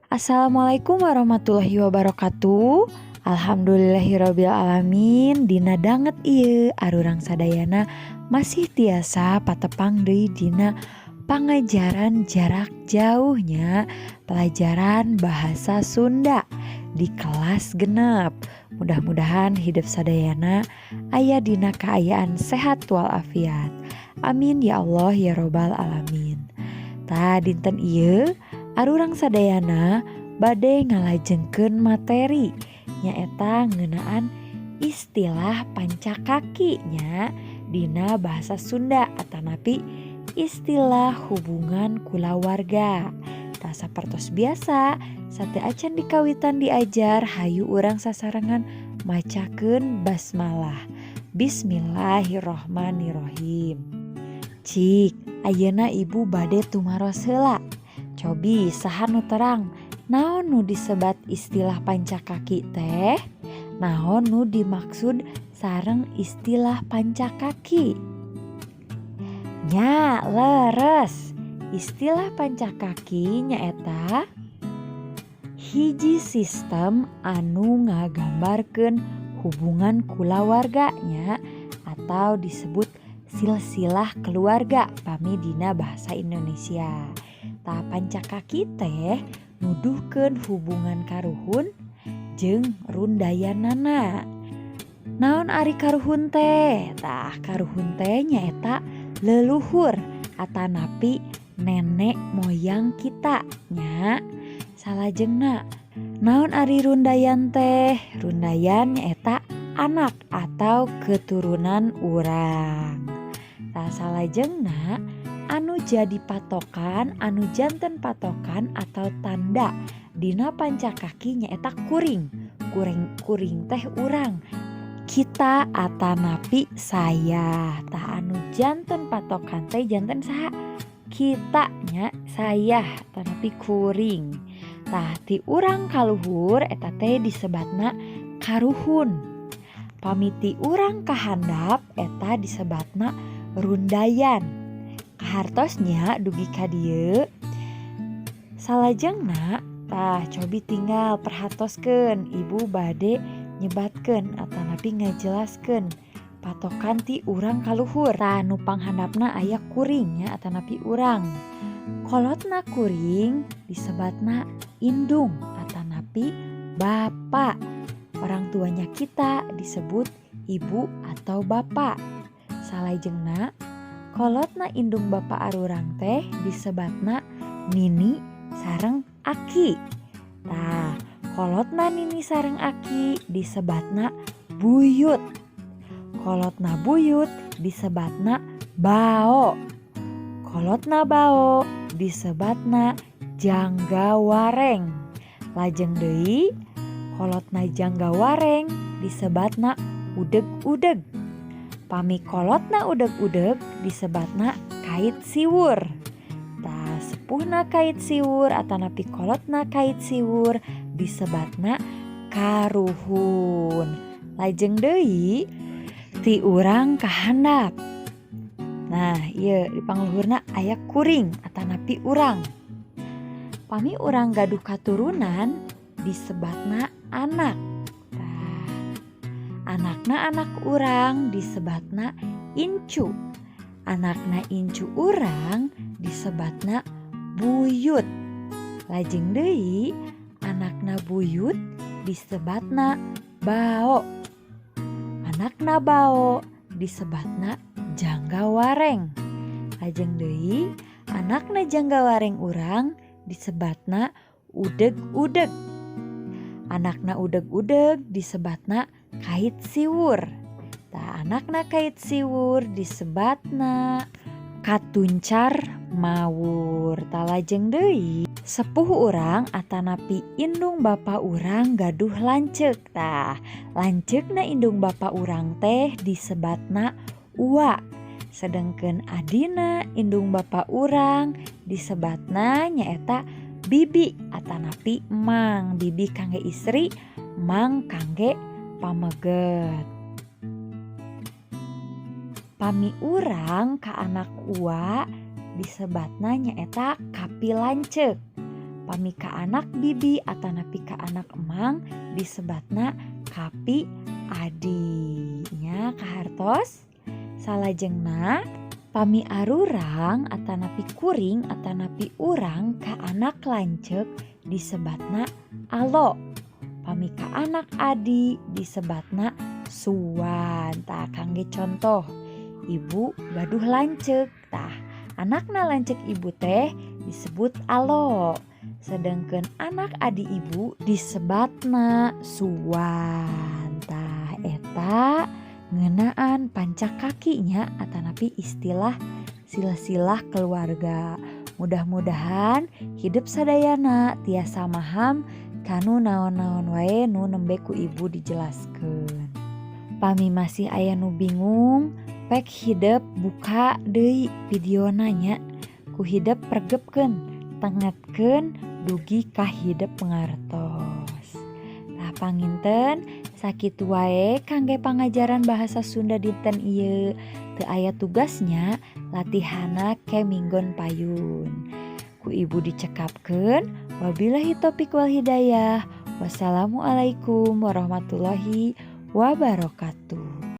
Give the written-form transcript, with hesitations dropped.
Assalamualaikum warahmatullahi wabarakatuh. Alhamdulillahirabbil alamin. Dina danget ieu arurang sadayana masih tiasa patepang deui dina pangajaran jarak jauhnya pelajaran bahasa Sunda di kelas genep. Mudah-mudahan hidup sadayana aya dina kaayaan sehat walafiat. Amin ya Allah ya robbal alamin. Ta dinten ieu arurang sadayana bade ngalajengkeun materi nyaeta ngeunaan istilah pancakaki nya dina bahasa Sunda atanapi istilah hubungan kulawarga. Ta sapertos biasa sateu acan dikawitan diajar hayu urang sasarengan macakeun basmalah. Bismillahirrohmanirrohim. Cik, ayeuna ibu bade tumaros heula. Cobi saha nu terang, naon nu disebat istilah pancakaki teh? Naon nu dimaksud sareng istilah pancakaki? Nya leres. Istilah pancakaki nyaeta hiji sistem anu ngagambarkeun hubungan kulawarganya atau disebut silsilah keluarga pami dina bahasa Indonesia. Ta pancakaki teh nuduhkeun hubungan karuhun jeung rundayanana. Naon ari karuhun teh? Tah karuhun teh nyaeta leluhur atanapi nenek moyang kita nya. Salajengna naon ari rundayan teh? Rundayan nyaeta anak atau keturunan urang. Tah salajengna anu jadi patokan, anu janten patokan atau tanda dina pancakaki nyaeta kuring. Kuring teh urang. Kita atanapi saya. Tah anu janten patokan teh janten saha? Kita nya saya atanapi kuring. Tah ti urang kaluhur eta teh disebatna karuhun. Pamiti urang kahandap eta disebatna rundayan. Kahartosnya dugi ka dieu. Salajengna tah cobi tinggal perhatoskeun ibu bade nyebatkeun atanapi ngajelaskeun patokan ti urang kaluhur. Tah nu panghandapna aya kuring nya atanapi urang. Kolotna kuring disebatna indung atanapi bapa. Orang tuanya kita disebut ibu atau bapak. Salajengna kolotna indung bapa arurang teh disebatna nini sareng aki. Tah kolotna nini sareng aki disebatna buyut. Kolotna buyut disebatna bao. Kolotna bao disebatna jangga wareng. Lajeng deui kolotna jangga wareng disebatna udeg-udeg. Pami kolotna udeg-udeg disebatna kait siwur. Tah sepuhna kait siwur atanapi kolotna kait siwur disebatna karuhun. Lajeng deui ti urang kahandap. Nah, ieu di pangluhurna aya kuring atanapi urang. Pami urang gaduh katurunan disebatna anak. Anakna anak urang disebatna incu. Anakna incu urang disebatna buyut. Lajeng deui anakna buyut disebatna bao. Anakna bao disebatna jangga wareng. Lajeng deui anakna jangga wareng urang disebatna udeg-udeg. Anakna udeg-udeg disebatna kait siwur. Tah anakna kait siwur disebatna katuncar mawur. Tah lajeng deui sepuh urang atanapi indung bapa urang gaduh lanceuk. Tah lanceukna indung bapa urang teh disebatna uwa. Sedengkeun adina indung bapa urang disebatna nyaeta bibi atanapi emang. Bibi kangge istri, emang kangge pameget. Pami urang ka anak uwa disebatna nyaeta kapi lanceuk. Pamika anak bibi atanapi ka anak emang disebatna kapi adi nya kahartos. Salajengna pami arurang atanapi kuring atanapi urang ka anak lanceuk disebatna alo. Pamika anak adi disebatna suwan. Tah kangge contoh, ibu gaduh lanceuk, tah anakna lanceuk ibu teh disebut alo. Sedangkan anak adi ibu disebatna suwan. Tah eta ngeunaan pancakakinya atanapi istilah silsilah keluarga. Mudah-mudahan hidup sadayana tiasa maham kanu naon-naon wae nu nembe ku ibu dijelaskeun. Pami masih aya nu bingung, pek hidep buka deui videona nya. Ku hidep pergepkeun, tengetkeun dugi ka hidep pangartos. Tah panginten sakitu wae kangge pangajaran bahasa Sunda dinten ieu. Teu aya tugasnya latihana ke minggon payun. Ku ibu dicekapkeun, wabillahi taufiq wal hidayah. Wassalamualaikum warahmatullahi wabarakatuh.